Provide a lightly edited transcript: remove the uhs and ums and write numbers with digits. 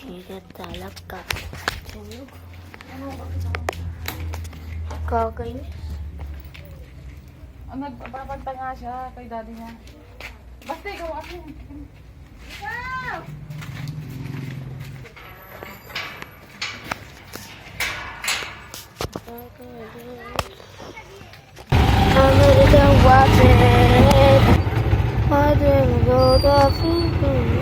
Tiga talaga. Kakainis. Nagpapagta nga siya kay daddy niya. Basta ikaw ako. Ikaw! I'm ready to watch it. I didn't go the feeling.